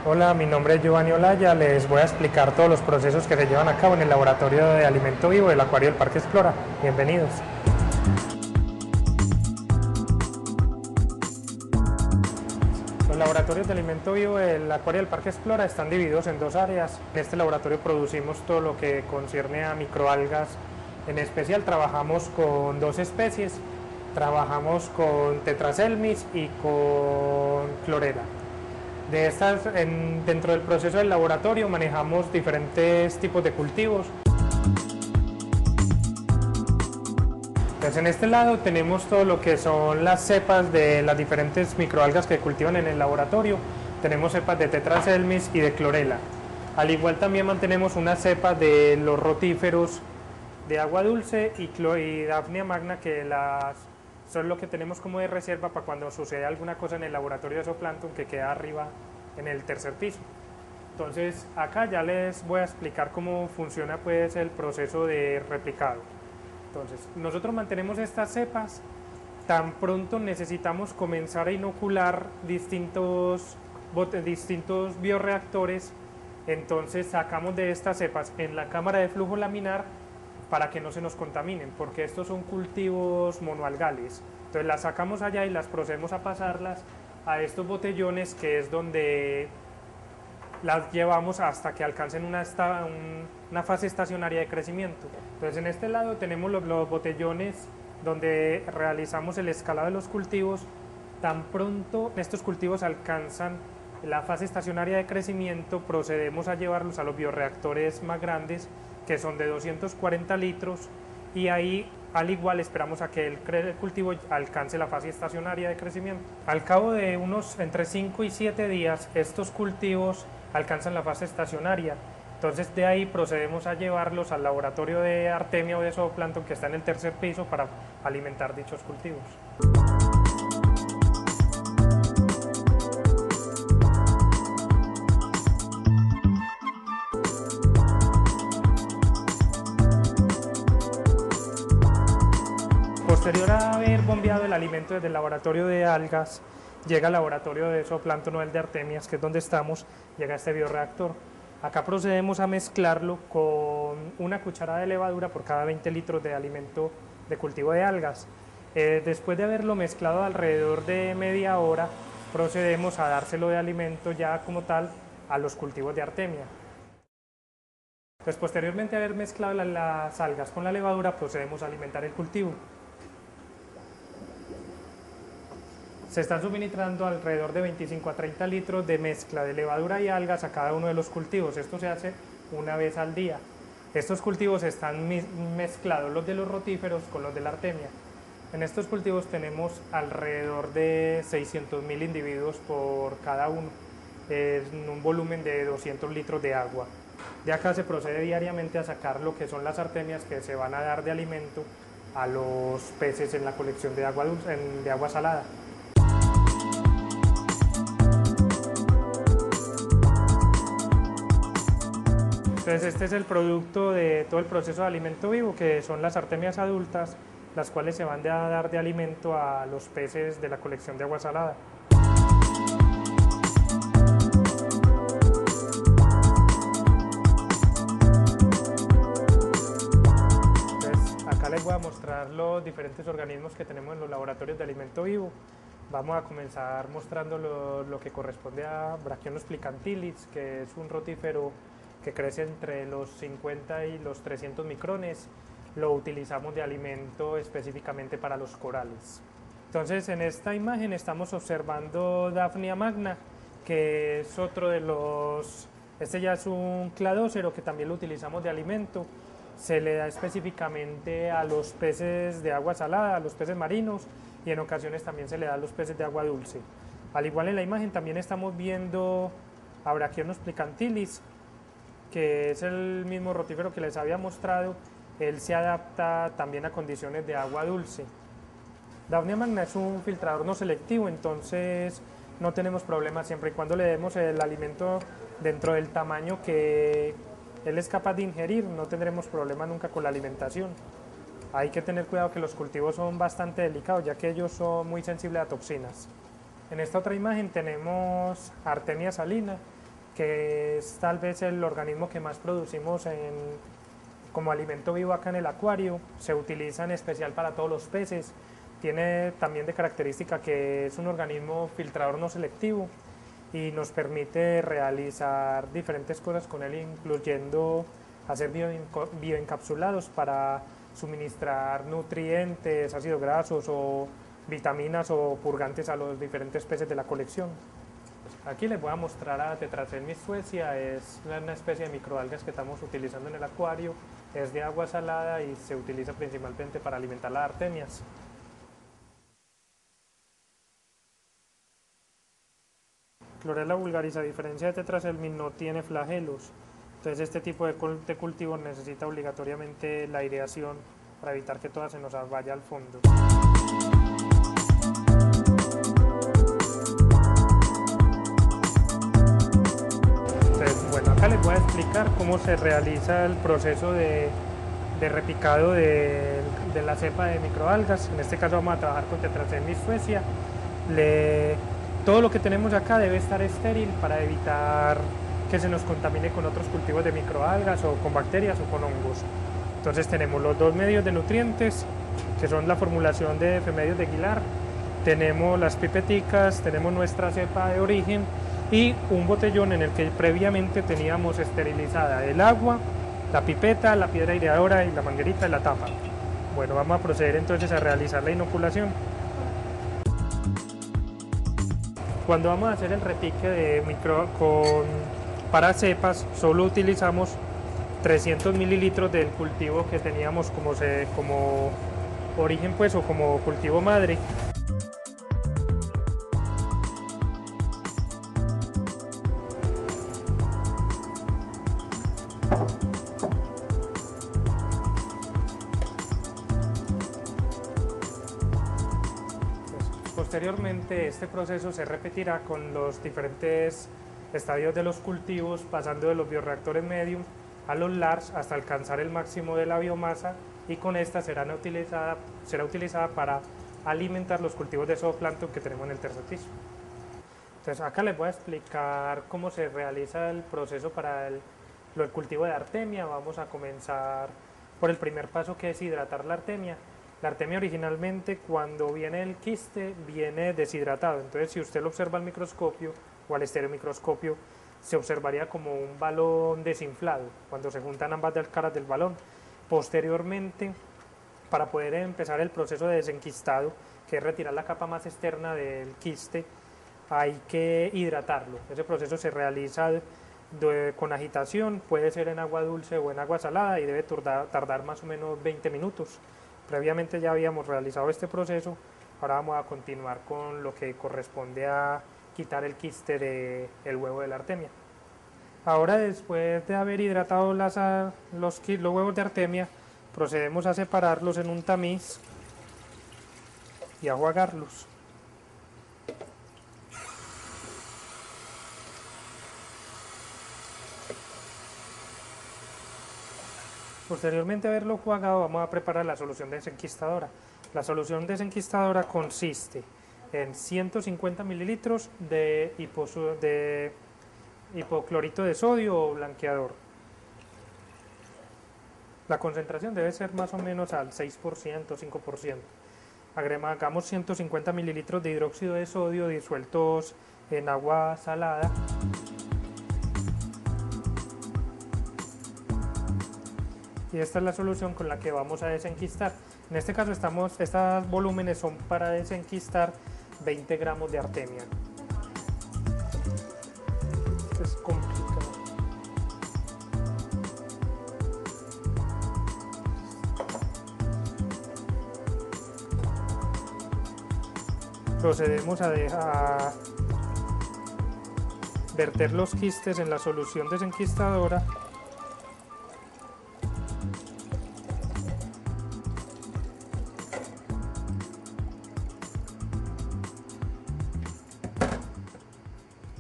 Hola, mi nombre es Giovanni Olaya, les voy a explicar todos los procesos que se llevan a cabo en el laboratorio de alimento vivo del acuario del Parque Explora. Bienvenidos. Los laboratorios de alimento vivo del acuario del Parque Explora están divididos en dos áreas. En este laboratorio producimos todo lo que concierne a microalgas. En especial trabajamos con dos especies, trabajamos con Tetraselmis y con Chlorella. Dentro del proceso del laboratorio manejamos diferentes tipos de cultivos. Entonces, en este lado tenemos todo lo que son las cepas de las diferentes microalgas que cultivan en el laboratorio. Tenemos cepas de Tetraselmis y de Chlorella. Al igual también mantenemos una cepa de los rotíferos de agua dulce y Daphnia magna, que son lo que tenemos como de reserva para cuando sucede alguna cosa en el laboratorio de zooplancton que queda arriba en el tercer piso. Entonces acá ya les voy a explicar cómo funciona pues el proceso de replicado. Entonces nosotros mantenemos estas cepas, tan pronto necesitamos comenzar a inocular distintos bioreactores, entonces sacamos de estas cepas en la cámara de flujo laminar para que no se nos contaminen, porque estos son cultivos monoalgales. Entonces las sacamos allá y las procedemos a pasarlas a estos botellones, que es donde las llevamos hasta que alcancen una fase estacionaria de crecimiento. Entonces en este lado tenemos los botellones donde realizamos el escalado de los cultivos. Tan pronto estos cultivos alcanzan la fase estacionaria de crecimiento, procedemos a llevarlos a los bioreactores más grandes, que son de 240 litros, y ahí al igual esperamos a que el cultivo alcance la fase estacionaria de crecimiento. Al cabo de unos entre 5 y 7 días estos cultivos alcanzan la fase estacionaria, entonces de ahí procedemos a llevarlos al laboratorio de Artemia o de zooplancton, que está en el tercer piso, para alimentar dichos cultivos. Posterior a haber bombeado el alimento desde el laboratorio de algas, llega al laboratorio de zooplancton o el de Artemias, que es donde estamos, llega este bioreactor. Acá procedemos a mezclarlo con una cucharada de levadura por cada 20 litros de alimento de cultivo de algas. Después de haberlo mezclado alrededor de media hora, procedemos a dárselo de alimento ya como tal a los cultivos de Artemia. Pues posteriormente a haber mezclado las algas con la levadura, procedemos a alimentar el cultivo. Se están suministrando alrededor de 25 a 30 litros de mezcla de levadura y algas a cada uno de los cultivos. Esto se hace una vez al día. Estos cultivos están mezclados, los de los rotíferos con los de la Artemia. En estos cultivos tenemos alrededor de 600.000 individuos por cada uno, en un volumen de 200 litros de agua. De acá se procede diariamente a sacar lo que son las artemias que se van a dar de alimento a los peces en la colección de agua dulce, de agua salada. Entonces este es el producto de todo el proceso de alimento vivo, que son las artemias adultas, las cuales se van a dar de alimento a los peces de la colección de agua salada. Entonces acá les voy a mostrar los diferentes organismos que tenemos en los laboratorios de alimento vivo. Vamos a comenzar mostrando lo que corresponde a Brachionos plicantilis, que es un rotífero que crece entre los 50 y los 300 micrones. Lo utilizamos de alimento específicamente para los corales. Entonces en esta imagen estamos observando Daphnia magna, que es otro de los... Este ya es un cladócero que también lo utilizamos de alimento. Se le da específicamente a los peces de agua salada, a los peces marinos, y en ocasiones también se le da a los peces de agua dulce. Al igual en la imagen también estamos viendo a Brachionos plicantilis, que es el mismo rotífero que les había mostrado. Él se adapta también a condiciones de agua dulce. Daphnia magna es un filtrador no selectivo, entonces no tenemos problemas siempre y cuando le demos el alimento dentro del tamaño que él es capaz de ingerir. No tendremos problema nunca con la alimentación. Hay que tener cuidado que los cultivos son bastante delicados, ya que ellos son muy sensibles a toxinas. En esta otra imagen tenemos Artemia salina, que es tal vez el organismo que más producimos como alimento vivo acá en el acuario. Se utiliza en especial para todos los peces. Tiene también de característica que es un organismo filtrador no selectivo y nos permite realizar diferentes cosas con él, incluyendo hacer bioencapsulados para suministrar nutrientes, ácidos grasos o vitaminas o purgantes a los diferentes peces de la colección. Aquí les voy a mostrar a Tetracermis suecia, es una especie de microalgas que estamos utilizando en el acuario, es de agua salada y se utiliza principalmente para alimentar las artemias. Chlorella vulgaris, a diferencia de Tetracermis, no tiene flagelos, entonces este tipo de cultivo necesita obligatoriamente la aireación para evitar que toda se nos vaya al fondo. Entonces, bueno, acá les voy a explicar cómo se realiza el proceso de repicado de la cepa de microalgas. En este caso vamos a trabajar con Tetracermis suecia. Todo lo que tenemos acá debe estar estéril para evitar que se nos contamine con otros cultivos de microalgas o con bacterias o con hongos. Entonces tenemos los dos medios de nutrientes, que son la formulación de F-medios de Guilar, tenemos las pipeticas, tenemos nuestra cepa de origen y un botellón en el que previamente teníamos esterilizada el agua, la pipeta, la piedra aireadora y la manguerita y la tapa. Bueno, vamos a proceder entonces a realizar la inoculación. Cuando vamos a hacer el repique para cepas, solo utilizamos 300 mililitros del cultivo que teníamos como origen, pues, o como cultivo madre. Posteriormente, este proceso se repetirá con los diferentes estadios de los cultivos, pasando de los bioreactores medium a los LARS hasta alcanzar el máximo de la biomasa, y con esta será utilizada para alimentar los cultivos de zooplancton que tenemos en el tercer piso. Entonces acá les voy a explicar cómo se realiza el proceso para el cultivo de artemia. Vamos a comenzar por el primer paso, que es hidratar la artemia. La artemia originalmente, cuando viene el quiste, viene deshidratado. Entonces, si usted lo observa al microscopio o al estereomicroscopio, se observaría como un balón desinflado cuando se juntan ambas caras del balón. Posteriormente, para poder empezar el proceso de desenquistado, que es retirar la capa más externa del quiste, hay que hidratarlo. Ese proceso se realiza con agitación, puede ser en agua dulce o en agua salada, y debe tardar más o menos 20 minutos. Previamente ya habíamos realizado este proceso, ahora vamos a continuar con lo que corresponde a quitar el quiste del huevo de la artemia. Ahora, después de haber hidratado los huevos de artemia, procedemos a separarlos en un tamiz y a enjuagarlos. Posteriormente a haberlo enjuagado, vamos a preparar la solución desenquistadora. La solución desenquistadora consiste en 150 mililitros de hipoclorito de sodio o blanqueador. La concentración debe ser más o menos al 6%, 5%. Agregamos 150 mililitros de hidróxido de sodio disueltos en agua salada. Y esta es la solución con la que vamos a desenquistar. En este caso estos volúmenes son para desenquistar 20 gramos de artemia. Es complicado. Procedemos a verter los quistes en la solución desenquistadora .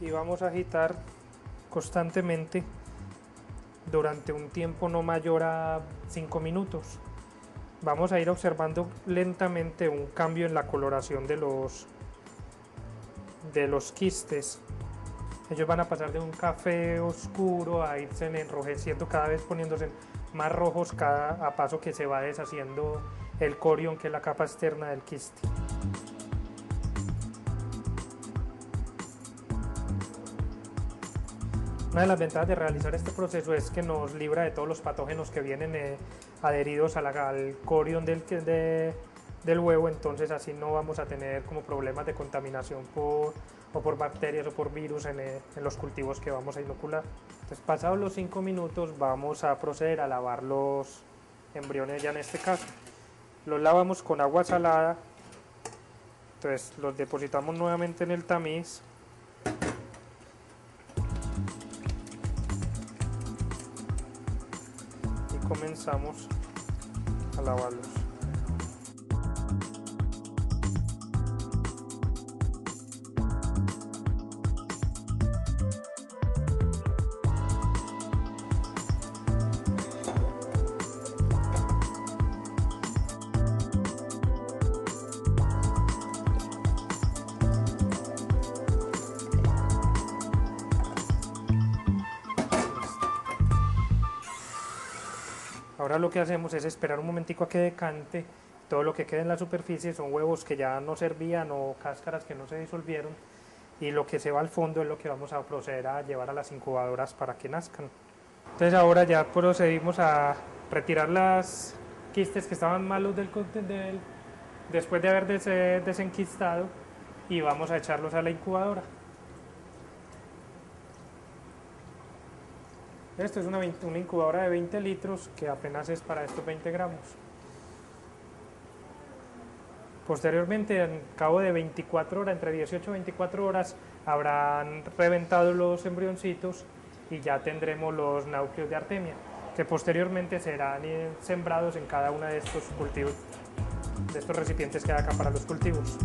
Y vamos a agitar constantemente durante un tiempo no mayor a 5 minutos. Vamos a ir observando lentamente un cambio en la coloración de los quistes. Ellos van a pasar de un café oscuro a irse enrojeciendo, cada vez poniéndose más rojos a paso que se va deshaciendo el corión, que es la capa externa del quiste. Una de las ventajas de realizar este proceso es que nos libra de todos los patógenos que vienen adheridos al corión del huevo, entonces así no vamos a tener como problemas de contaminación por bacterias o por virus en los cultivos que vamos a inocular. Entonces, pasados los 5 minutos vamos a proceder a lavar los embriones, ya en este caso. Los lavamos con agua salada, entonces los depositamos nuevamente en el tamiz. Y comenzamos a lavarlos. Ahora lo que hacemos es esperar un momentico a que decante. Todo lo que queda en la superficie son huevos que ya no servían o cáscaras que no se disolvieron, y lo que se va al fondo es lo que vamos a proceder a llevar a las incubadoras para que nazcan. Entonces ahora ya procedimos a retirar las quistes que estaban malos después de haber desenquistado, y vamos a echarlos a la incubadora. Esto es una incubadora de 20 litros que apenas es para estos 20 gramos. Posteriormente, al cabo de 24 horas, entre 18 y 24 horas, habrán reventado los embrioncitos y ya tendremos los náucleos de artemia, que posteriormente serán sembrados en cada uno de estos cultivos, de estos recipientes que hay acá para los cultivos.